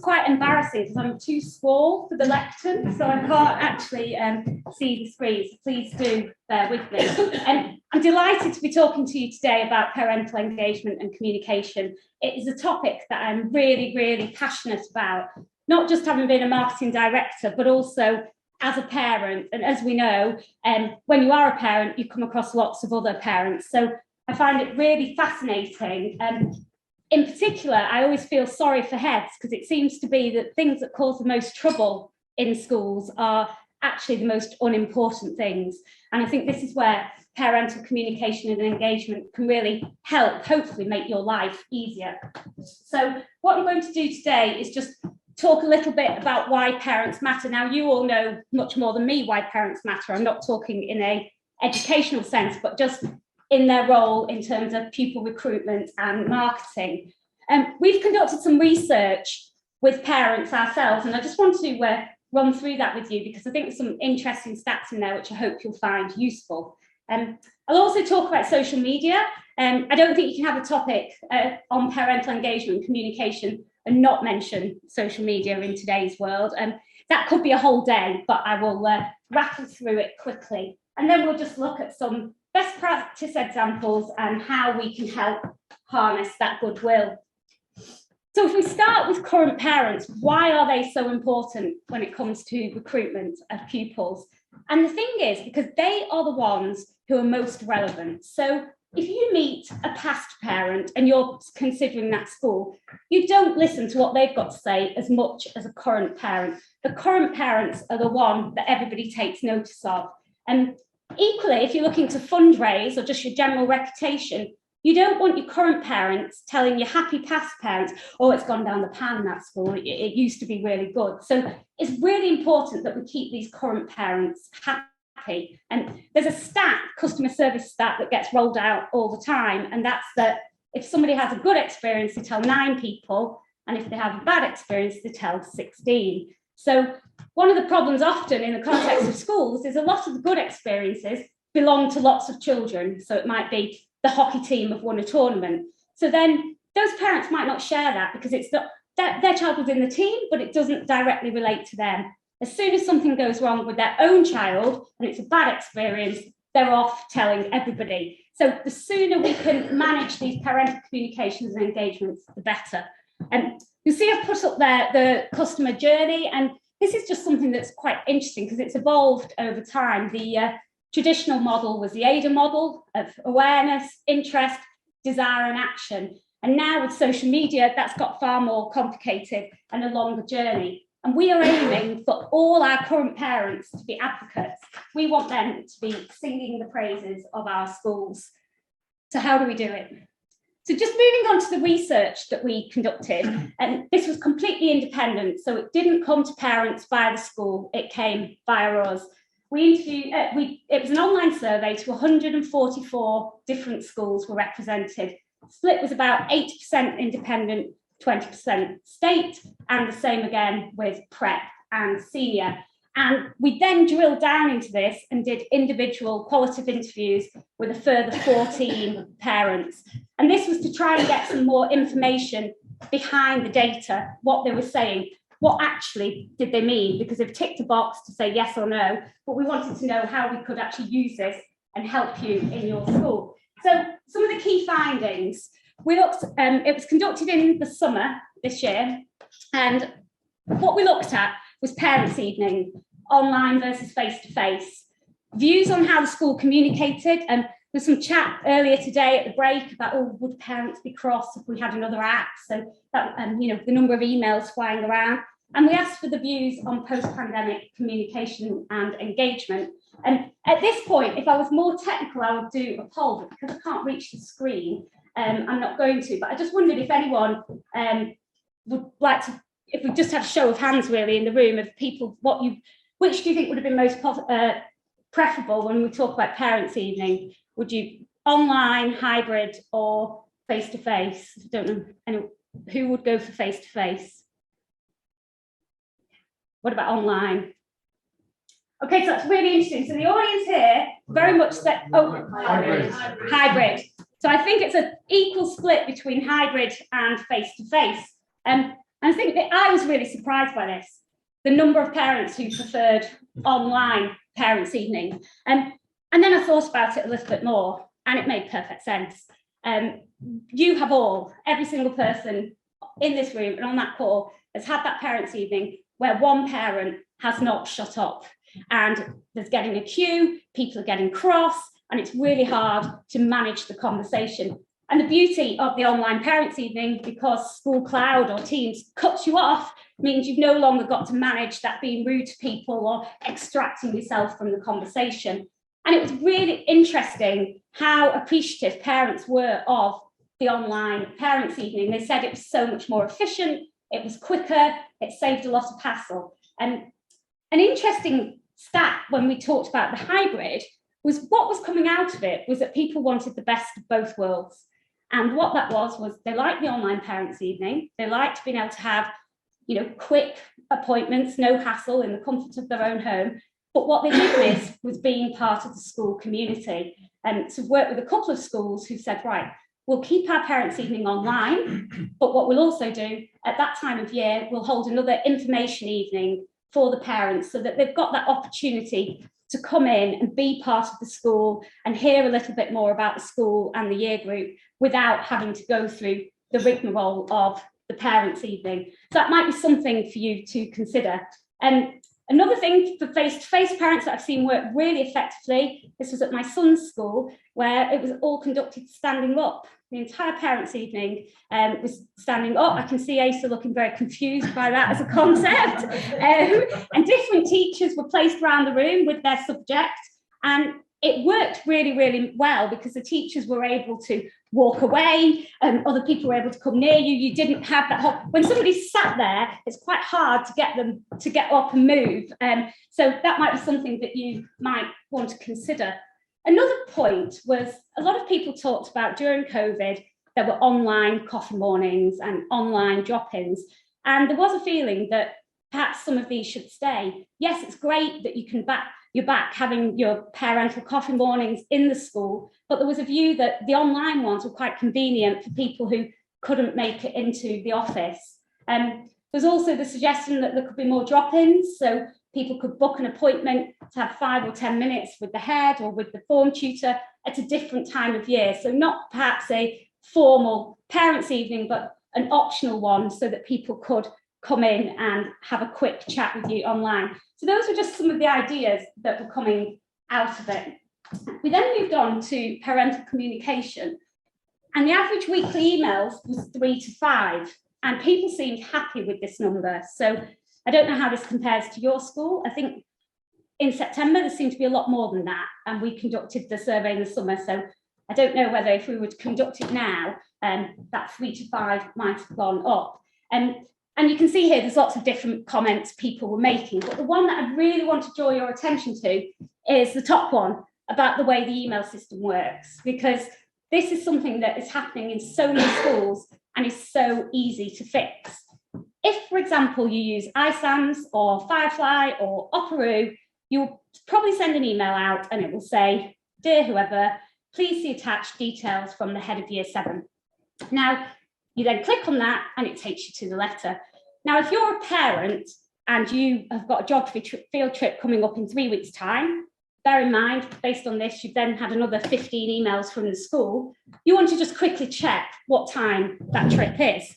quite embarrassing because I'm too small for the lectern, so I can't actually see the screen, so please do bear with me. I'm delighted to be talking to you today about parental engagement and communication. It is a topic that I'm really, really passionate about, not just having been a marketing director, but also as a parent. And as we know, when you are a parent, you come across lots of other parents. So I find it really fascinating. In particular, I always feel sorry for heads because it seems to be that things that cause the most trouble in schools are actually the most unimportant things. And I think this is where parental communication and engagement can really help, hopefully make your life easier. So what I'm going to do today is just talk a little bit about why parents matter. Now, you all know much more than me why parents matter. I'm not talking in an educational sense, but just in their role in terms of pupil recruitment and marketing. We've conducted some research with parents ourselves, and I just want to run through that with you because I think there's some interesting stats in there which I hope you'll find useful. I'll also talk about social media. I don't think you can have a topic on parental engagement and communication and not mention social media in today's world. That could be a whole day, but I will rattle through it quickly. And then we'll just look at some best practice examples and how we can help harness that goodwill. So if we start with current parents, why are they so important when it comes to recruitment of pupils? And the thing is, because they are the ones who are most relevant. So if you meet a past parent and you're considering that school, you don't listen to what they've got to say as much as a current parent. The current parents are the one that everybody takes notice of. And equally, if you're looking to fundraise or just your general reputation, you don't want your current parents telling your happy past parents, oh, it's gone down the pan, that school, it used to be really good. So it's really important that we keep these current parents happy. And there's a customer service stat that gets rolled out all the time, and that's that if somebody has a good experience, they tell 9 people, and if they have a bad experience, they tell 16. So one of the problems often in the context of schools is a lot of the good experiences belong to lots of children. So it might be the hockey team have won a tournament. So then those parents might not share that because it's not their child was in the team, but it doesn't directly relate to them. As soon as something goes wrong with their own child and it's a bad experience, they're off telling everybody. So the sooner we can manage these parental communications and engagements, the better. And you see I've put up there the customer journey, and this is just something that's quite interesting because it's evolved over time. The traditional model was the AIDA model of awareness, interest, desire and action. And now with social media, that's got far more complicated and a longer journey. And we are aiming for all our current parents to be advocates. We want them to be singing the praises of our schools. So how do we do it? So just moving on to the research that we conducted, and this was completely independent, so it didn't come to parents via the school, it came via us. It was an online survey to 144 different schools were represented. Split was about 80% independent, 20% state, and the same again with prep and senior. And we then drilled down into this and did individual qualitative interviews with a further 14 parents. And this was to try and get some more information behind the data, what they were saying, what actually did they mean, because they've ticked a box to say yes or no, but we wanted to know how we could actually use this and help you in your school. So some of the key findings, we looked, it was conducted in the summer this year, and what we looked at was parents' evening, online versus face-to-face, views on how the school communicated, and there's some chat earlier today at the break about, oh, would parents be cross if we had another app? So that, the number of emails flying around. And we asked for the views on post-pandemic communication and engagement. And at this point, if I was more technical, I would do a poll, but because I can't reach the screen, I'm not going to. But I just wondered if anyone would like to, if we just had a show of hands really in the room of people, which do you think would have been most preferable when we talk about parents' evening? Would you online, hybrid, or face-to-face? I don't know who would go for face-to-face. What about online? Okay, so that's really interesting. So the audience here very much said, hybrid. So I think it's an equal split between hybrid and face-to-face. And I think that I was really surprised by this, the number of parents who preferred online parents' evening. And then I thought about it a little bit more, and it made perfect sense. You have every single person in this room and on that call has had that parents' evening where one parent has not shut up, and there's getting a queue, people are getting cross, and it's really hard to manage the conversation. And the beauty of the online parents' evening, because School Cloud or Teams cuts you off, means you've no longer got to manage that being rude to people or extracting yourself from the conversation. And it was really interesting how appreciative parents were of the online parents' evening. They said it was so much more efficient, it was quicker, it saved a lot of hassle. And an interesting stat when we talked about the hybrid was what was coming out of it was that people wanted the best of both worlds. And what that was they liked the online parents' evening, they liked being able to have, quick appointments, no hassle, in the comfort of their own home. But what they did miss was being part of the school community. And so worked with a couple of schools who said, right, we'll keep our parents' evening online, but what we'll also do at that time of year, we'll hold another information evening for the parents so that they've got that opportunity to come in and be part of the school and hear a little bit more about the school and the year group without having to go through the rigmarole of the parents' evening. So that might be something for you to consider. Another thing for face-to-face parents that I've seen work really effectively, this was at my son's school, where it was all conducted standing up. The entire parents' evening was standing up. I can see Asa looking very confused by that as a concept. And different teachers were placed around the room with their subject. And it worked really, really well because the teachers were able to walk away, other people were able to come near you. You didn't have that when somebody sat there, it's quite hard to get them to get up and move. So that might be something that you might want to consider. Another point was a lot of people talked about during COVID, there were online coffee mornings and online drop-ins. And there was a feeling that perhaps some of these should stay. Yes, it's great that you're back having your parental coffee mornings in the school, but there was a view that the online ones were quite convenient for people who couldn't make it into the office. There's also the suggestion that there could be more drop-ins, so people could book an appointment to have 5 or 10 minutes with the head or with the form tutor at a different time of year. So not perhaps a formal parents' evening, but an optional one so that people could come in and have a quick chat with you online. So those were just some of the ideas that were coming out of it. We then moved on to parental communication, and the average weekly emails was 3 to 5, and people seemed happy with this number. So I don't know how this compares to your school. I think in September there seemed to be a lot more than that, and we conducted the survey in the summer. So I don't know whether if we would conduct it now, that 3 to 5 might have gone up. And you can see here, there's lots of different comments people were making, but the one that I really want to draw your attention to is the top one about the way the email system works, because this is something that is happening in so many schools and is so easy to fix. If, for example, you use iSams or Firefly or Operoo, you'll probably send an email out and it will say, "Dear whoever, please see attached details from the head of year 7. Now, you then click on that and it takes you to the letter. Now, if you're a parent and you have got a geography field trip coming up in 3 weeks' time, bear in mind, based on this, you've then had another 15 emails from the school. You want to just quickly check what time that trip is.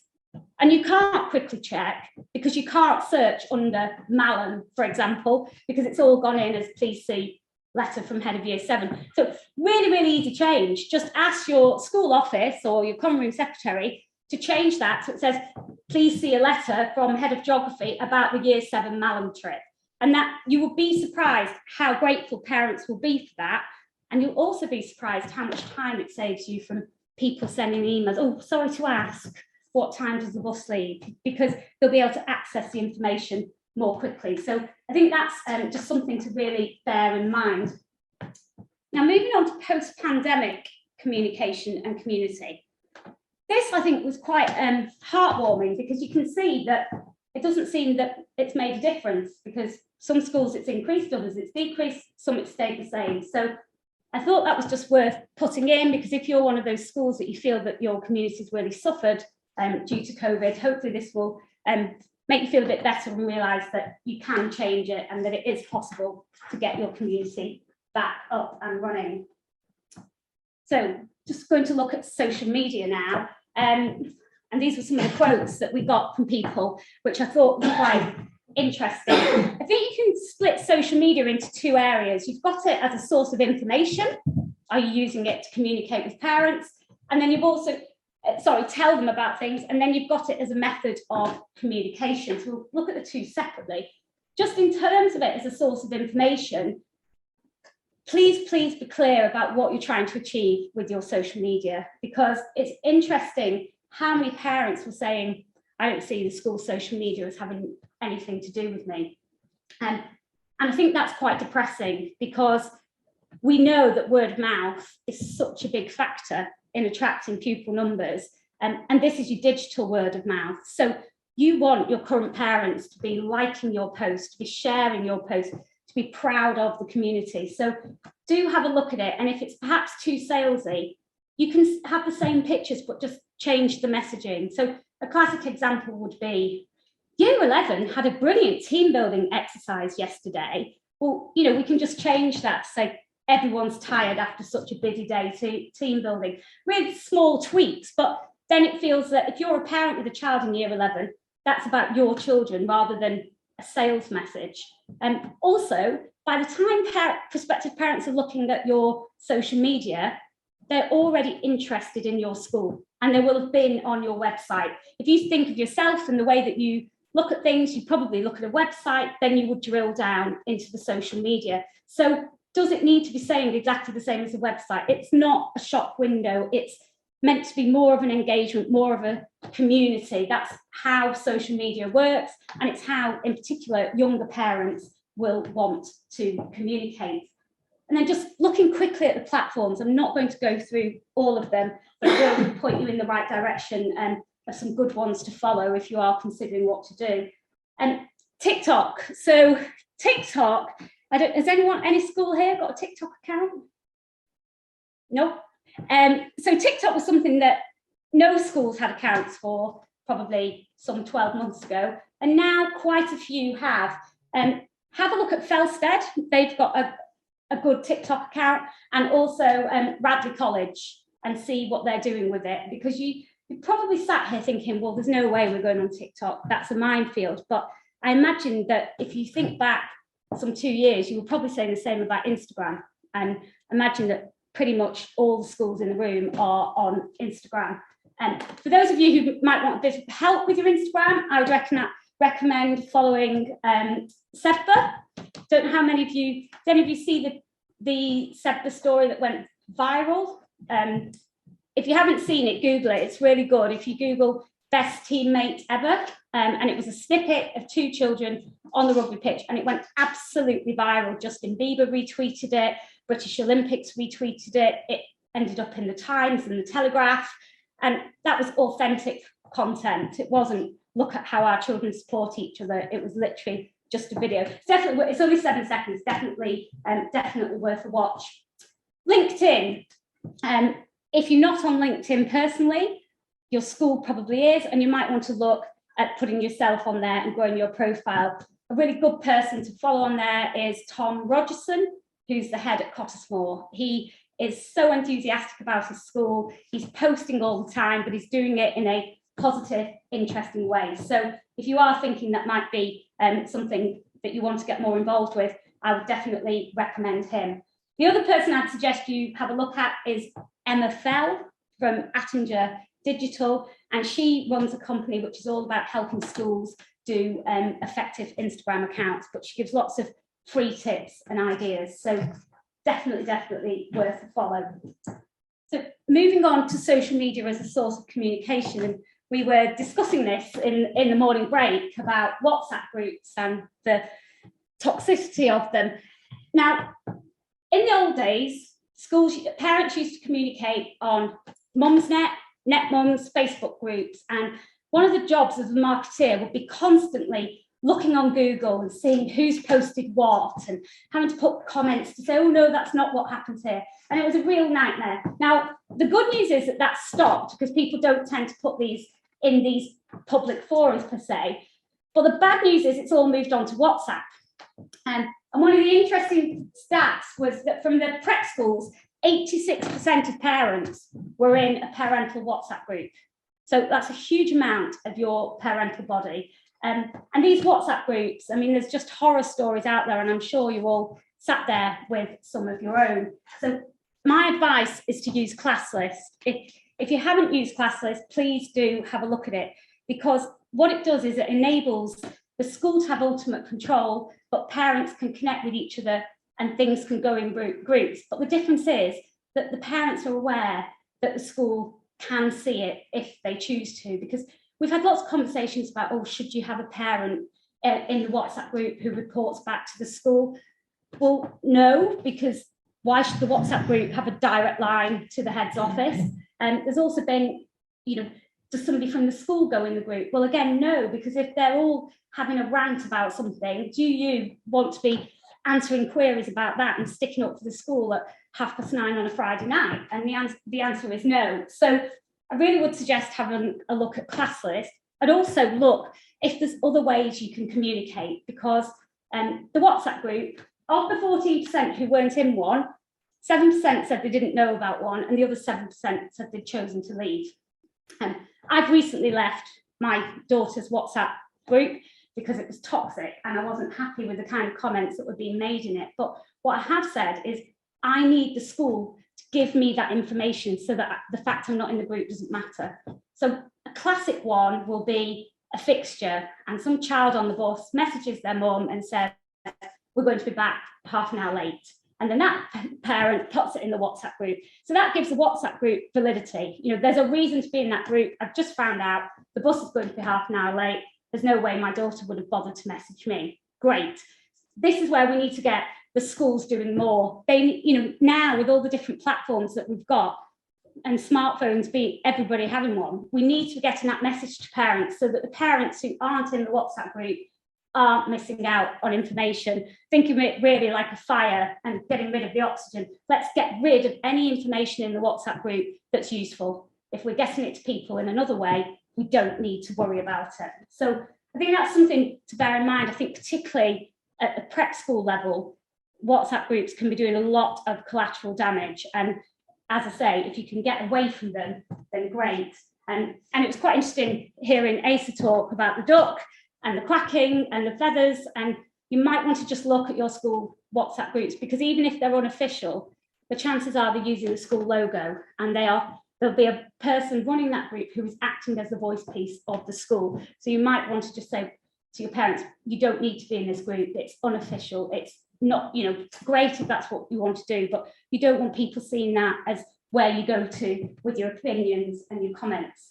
And you can't quickly check because you can't search under Malham, for example, because it's all gone in as please see letter from head of year 7. So really, really easy change. Just ask your school office or your common room secretary to change that so it says, please see a letter from head of geography about the year 7 Malham trip. And that you will be surprised how grateful parents will be for that. And you'll also be surprised how much time it saves you from people sending emails. Oh, sorry to ask, what time does the bus leave? Because they'll be able to access the information more quickly. So I think that's just something to really bear in mind. Now, moving on to post-pandemic communication and community. This, I think, was quite heartwarming because you can see that it doesn't seem that it's made a difference because some schools it's increased, others it's decreased, some it's stayed the same. So I thought that was just worth putting in because if you're one of those schools that you feel that your community's really suffered due to COVID, hopefully this will make you feel a bit better and realise that you can change it and that it is possible to get your community back up and running. So just going to look at social media now. And these were some of the quotes that we got from people, which I thought were quite interesting. I think you can split social media into two areas. You've got it as a source of information. Are you using it to communicate with parents? And then you've also, tell them about things. And then you've got it as a method of communication. So we'll look at the two separately. Just in terms of it as a source of information, please be clear about what you're trying to achieve with your social media, because it's interesting how many parents were saying, I don't see the school social media as having anything to do with me. And I think that's quite depressing, because we know that word of mouth is such a big factor in attracting pupil numbers. And this is your digital word of mouth. So you want your current parents to be liking your post, to be sharing your post, to be proud of the community. So do have a look at it. And if it's perhaps too salesy, you can have the same pictures, but just change the messaging. So a classic example would be, Year 11 had a brilliant team building exercise yesterday. Well, you know, we can just change that to say, everyone's tired after such a busy day to team building, with small tweaks. But then it feels that if you're a parent with a child in Year 11, that's about your children rather than a sales message. And also, by the time prospective parents are looking at your social media, they're already interested in your school and they will have been on your website. If you think of yourself and the way that you look at things, you probably look at a website, then you would drill down into the social media. So does it need to be saying exactly the same as a website? It's not a shop window. It's meant to be more of an engagement, more of a community. That's how social media works. And it's how, in particular, younger parents will want to communicate. And then just looking quickly at the platforms, I'm not going to go through all of them, but I will point you in the right direction and some good ones to follow if you are considering what to do. And TikTok. So TikTok, has anyone, any school here got a TikTok account? No. So TikTok was something that no schools had accounts for probably some 12 months ago, and now quite a few have. Have a look at Felsted. They've got a good TikTok account, and also Radley College, and see what they're doing with it, because you probably sat here thinking, well, there's no way we're going on TikTok. That's a minefield. But I imagine that if you think back some 2 years, you will probably say the same about Instagram, and imagine that pretty much all the schools in the room are on Instagram. And for those of you who might want a bit of help with your Instagram, I would recommend following SEBA. Don't know how many of you, did any of you see the SEBA story that went viral? If you haven't seen it, Google it. It's really good. If you Google best teammate ever, and it was a snippet of 2 children on the rugby pitch, and it went absolutely viral. Justin Bieber retweeted it. British Olympics retweeted it. It ended up in the Times and the Telegraph. And that was authentic content. It wasn't, look at how our children support each other. It was literally just a video. Definitely, it's only 7 seconds. Definitely worth a watch. LinkedIn. If you're not on LinkedIn personally, your school probably is, and you might want to look at putting yourself on there and growing your profile. A really good person to follow on there is Tom Rogerson, who's the head at Cottesmore. He is so enthusiastic about his school. He's posting all the time, but he's doing it in a positive, interesting way. So if you are thinking that might be something that you want to get more involved with, I would definitely recommend him. The other person I'd suggest you have a look at is Emma Fell from Attinger Digital, and she runs a company which is all about helping schools do effective Instagram accounts, but she gives lots of free tips and ideas. So definitely worth a follow. So moving on to social media as a source of communication, and we were discussing this in the morning break about WhatsApp groups and the toxicity of them. Now, in the old days, parents used to communicate on Mumsnet, NetMums, Facebook groups, and one of the jobs of a marketeer would be constantly looking on Google and seeing who's posted what and having to put comments to say, oh no, that's not what happens here. And it was a real nightmare. Now, the good news is that that's stopped, because people don't tend to put these in these public forums per se. But the bad news is it's all moved on to WhatsApp. And one of the interesting stats was that from the prep schools, 86% of parents were in a parental WhatsApp group. So that's a huge amount of your parental body. And these WhatsApp groups, I mean, there's just horror stories out there, and I'm sure you all sat there with some of your own. So my advice is to use ClassList. If you haven't used ClassList, please do have a look at it, because what it does is it enables the school to have ultimate control, but parents can connect with each other and things can go in groups. But the difference is that the parents are aware that the school can see it if they choose to, because we've had lots of conversations about, oh, should you have a parent in the WhatsApp group who reports back to the school? Well, no, because why should the WhatsApp group have a direct line to the head's office? And there's also been, does somebody from the school go in the group? Well, again, no, because if they're all having a rant about something, do you want to be answering queries about that and sticking up for the school at 9:30 on a Friday night? And the answer is no. So I really would suggest having a look at ClassList, and also look if there's other ways you can communicate, because the WhatsApp group, of the 14% who weren't in one, 7% said they didn't know about one, and the other 7% said they'd chosen to leave. I've recently left my daughter's WhatsApp group because it was toxic and I wasn't happy with the kind of comments that were being made in it. But what I have said is I need the school to give me that information so that the fact I'm not in the group doesn't matter. So a classic one will be a fixture and some child on the bus messages their mum and says, we're going to be back half an hour late. And then that parent puts it in the WhatsApp group. So that gives the WhatsApp group validity. There's a reason to be in that group. I've just found out the bus is going to be half an hour late. There's no way my daughter would have bothered to message me. Great. This is where we need to get the schools doing more. They, now with all the different platforms that we've got and smartphones being everybody having one, we need to be getting that message to parents so that the parents who aren't in the WhatsApp group aren't missing out on information. Think of it really like a fire and getting rid of the oxygen. Let's get rid of any information in the WhatsApp group that's useful. If we're getting it to people in another way, we don't need to worry about it. So I think that's something to bear in mind. I think particularly at the prep school level, WhatsApp groups can be doing a lot of collateral damage. And as I say, if you can get away from them, then great. And it was quite interesting hearing Asa talk about the duck and the quacking and the feathers, and you might want to just look at your school WhatsApp groups, because even if they're unofficial, the chances are they're using the school logo, and there'll be a person running that group who is acting as the voice piece of the school. So you might want to just say to your parents, you don't need to be in this group, it's unofficial, it's not, great if that's what you want to do, but you don't want people seeing that as where you go to with your opinions and your comments.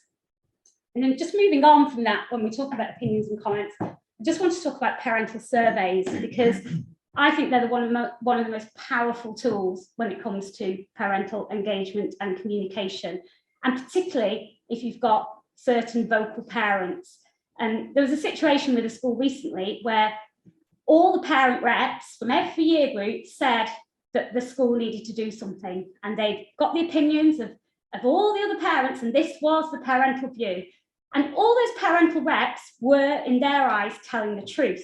And then just moving on from that, when we talk about opinions and comments, I just want to talk about parental surveys, because I think they're one of the most powerful tools when it comes to parental engagement and communication, and particularly if you've got certain vocal parents. And there was a situation with a school recently where all the parent reps from every year group said that the school needed to do something, and they got the opinions of all the other parents, and this was the parental view. And all those parental reps were, in their eyes, telling the truth.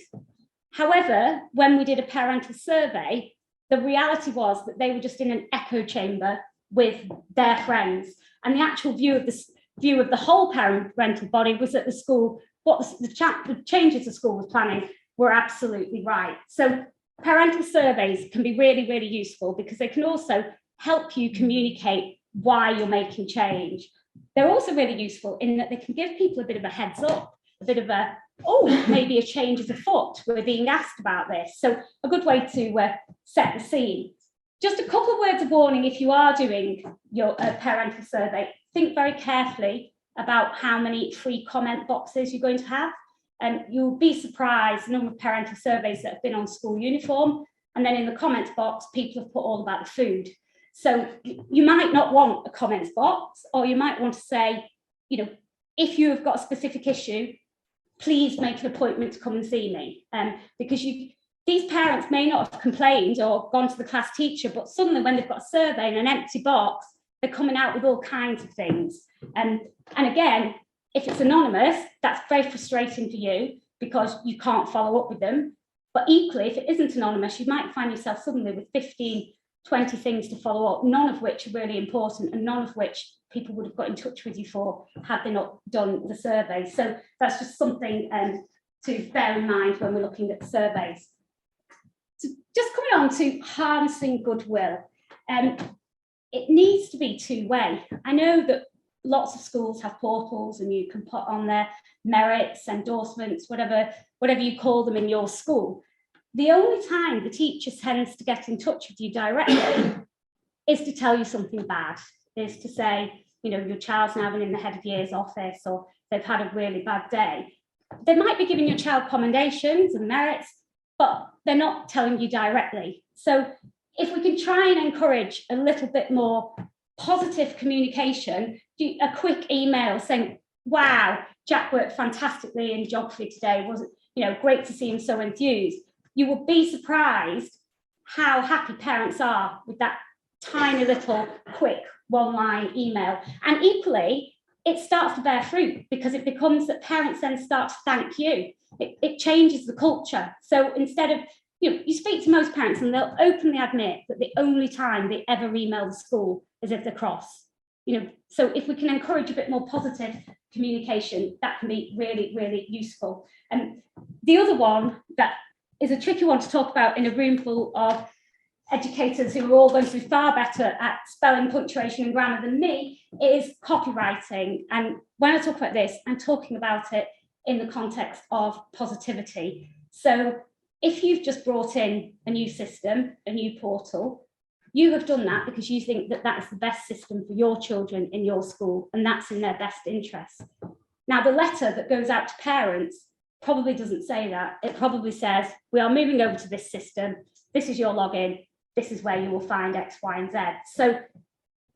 However, when we did a parental survey, the reality was that they were just in an echo chamber with their friends. And the actual view of the whole parental body was that the school, the changes the school was planning were absolutely right. So parental surveys can be really, really useful, because they can also help you communicate why you're making change. They're also really useful in that they can give people a bit of a heads up, a bit of a, oh, maybe a change is afoot, we're being asked about this. So a good way to set the scene. Just a couple of words of warning: if you are doing your parental survey, think very carefully about how many free comment boxes you're going to have. And you'll be surprised the number of parental surveys that have been on school uniform, and then in the comments box, people have put all about the food. So you might not want a comments box, or you might want to say, if you have got a specific issue, please make an appointment to come and see me. Because these parents may not have complained or gone to the class teacher, but suddenly when they've got a survey and an empty box, they're coming out with all kinds of things. And again, If it's anonymous, that's very frustrating for you because you can't follow up with them. But equally, if it isn't anonymous, you might find yourself suddenly with 15, 20 things to follow up, none of which are really important and none of which people would have got in touch with you for had they not done the survey. So that's just something to bear in mind when we're looking at surveys. So just coming on to harnessing goodwill, it needs to be two-way. I know that lots of schools have portals and you can put on their merits, endorsements, whatever you call them in your school. The only time the teacher tends to get in touch with you directly is to tell you something bad, is to say, you know, your child's now been in the head of year's office or they've had a really bad day. They might be giving your child commendations and merits, but they're not telling you directly. So if we can try and encourage a little bit more positive communication, do a quick email saying, wow, Jack worked fantastically in geography today, wasn't, you know, great to see him so enthused. You will be surprised how happy parents are with that tiny little quick one-line email. And equally, it starts to bear fruit because it becomes that parents then start to thank you. It changes the culture. So instead of, you know, you speak to most parents and they'll openly admit that the only time they ever email the school is if they're cross. You know, so if we can encourage a bit more positive communication, that can be really, really useful. And the other one that is a tricky one to talk about in a room full of educators who are all going to be far better at spelling, punctuation and grammar than me is copywriting. And when I talk about this, I'm talking about it in the context of positivity. So if you've just brought in a new system, a new portal, you have done that because you think that that is the best system for your children in your school and that's in their best interest. Now, the letter that goes out to parents probably doesn't say that. It probably says, we are moving over to this system. This is your login. This is where you will find X, Y, and Z. So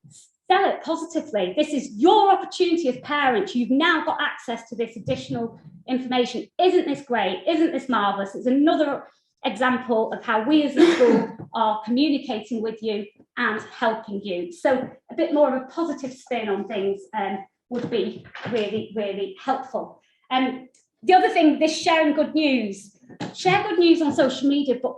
sell it positively. This is your opportunity as parents. You've now got access to this additional information. Isn't this great? Isn't this marvelous? It's another example of how we as a school are communicating with you and helping you. So a bit more of a positive spin on things would be really, really helpful. The other thing, this sharing good news. Share good news on social media, but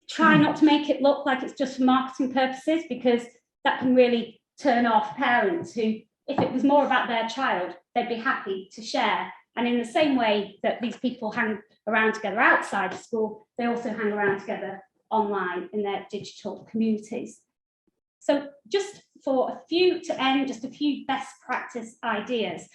try not to make it look like it's just for marketing purposes, because that can really turn off parents who, if it was more about their child, they'd be happy to share. And in the same way that these people hang around together outside of school, they also hang around together online in their digital communities. So just for a few to end, just a few best practice ideas.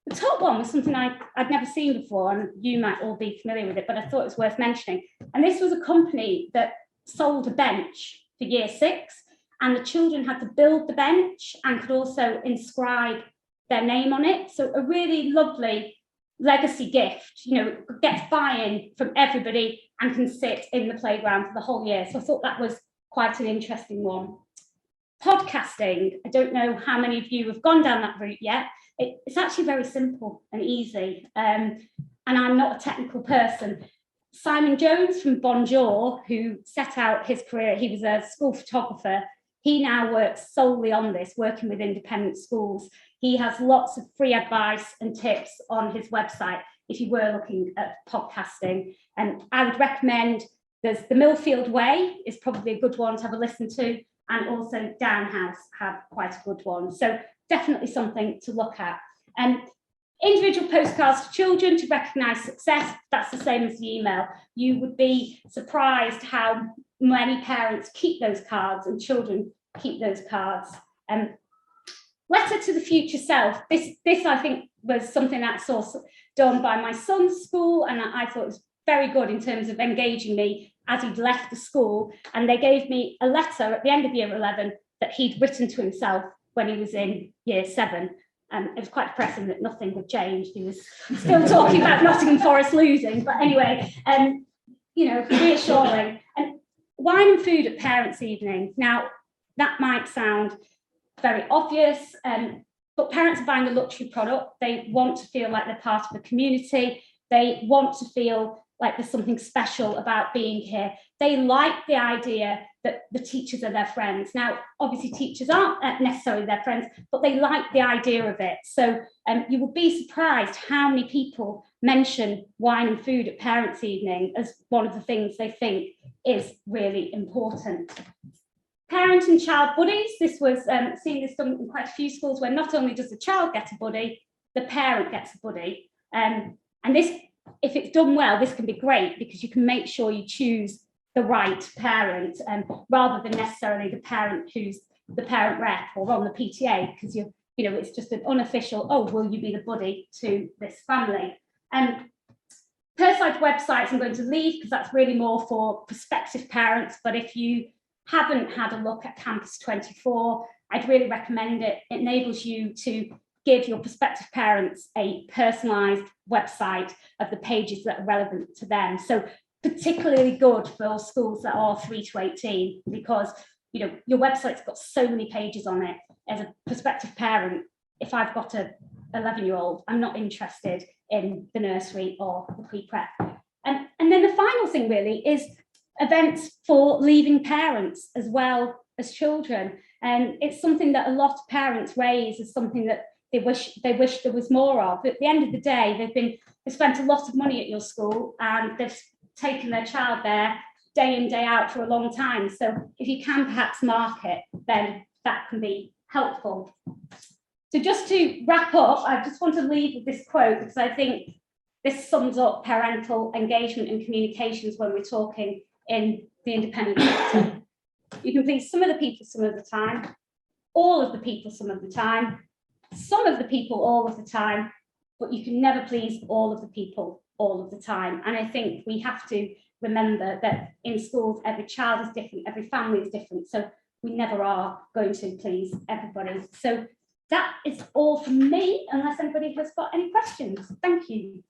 The top one was something I'd never seen before, and you might all be familiar with it, but I thought it was worth mentioning. And this was a company that sold a bench for year 6, and the children had to build the bench and could also inscribe their name on it. So a really lovely legacy gift, you know, gets buy-in from everybody and can sit in the playground for the whole year. So I thought that was quite an interesting one. Podcasting, I don't know how many of you have gone down that route yet. It's actually very simple and easy, and I'm not a technical person. Simon Jones from Bonjour, who set out his career, he was a school photographer. He now works solely on this, working with independent schools. He has lots of free advice and tips on his website if you were looking at podcasting. And I would recommend, there's the Millfield Way is probably a good one to have a listen to, and also Downhouse have quite a good one. So definitely something to look at. Individual postcards to children to recognise success, that's the same as the email. You would be surprised how many parents keep those cards and children keep those cards. Letter to the future self. This I think was something that I saw done by my son's school, and I thought it was very good in terms of engaging me as he'd left the school. And they gave me a letter at the end of year 11 that he'd written to himself when he was in year 7. It was quite depressing that nothing had changed. He was still talking about Nottingham Forest losing, but anyway, you know, reassuring. And wine and food at parents' evening. Now, that might sound very obvious, but parents are buying a luxury product. They want to feel like they're part of a community. They want to feel like there's something special about being here. They like the idea that the teachers are their friends. Now, obviously teachers aren't necessarily their friends, but they like the idea of it. So you will be surprised how many people mention wine and food at parents' evening as one of the things they think is really important. Parent and child buddies. This was seen this done in quite a few schools, where not only does the child get a buddy, the parent gets a buddy. And this, if it's done well, this can be great, because you can make sure you choose the right parent, rather than necessarily the parent who's the parent rep or on the PTA, because it's just an unofficial, oh, will you be the buddy to this family? Personalised websites I'm going to leave, because that's really more for prospective parents. But if you haven't had a look at Campus 24, I'd really recommend it. It enables you to give your prospective parents a personalised website of the pages that are relevant to them. So particularly good for schools that are 3 to 18, because your website's got so many pages on it. As a prospective parent, if I've got a 11-year-old, I'm not interested in the nursery or the pre-prep. And then the final thing really is events for leaving parents as well as children. And it's something that a lot of parents raise as something that they wish there was more of. But at the end of the day, they've spent a lot of money at your school, and they've taken their child there day in, day out for a long time. So if you can perhaps mark it, then that can be helpful. So just to wrap up, I just want to leave with this quote, because I think this sums up parental engagement and communications when we're talking in the independent sector. You can please some of the people some of the time, all of the people some of the time, some of the people all of the time, but you can never please all of the people all of the time. And I think we have to remember that in schools, every child is different, every family is different. So we never are going to please everybody. So that is all from me, unless anybody has got any questions. Thank you.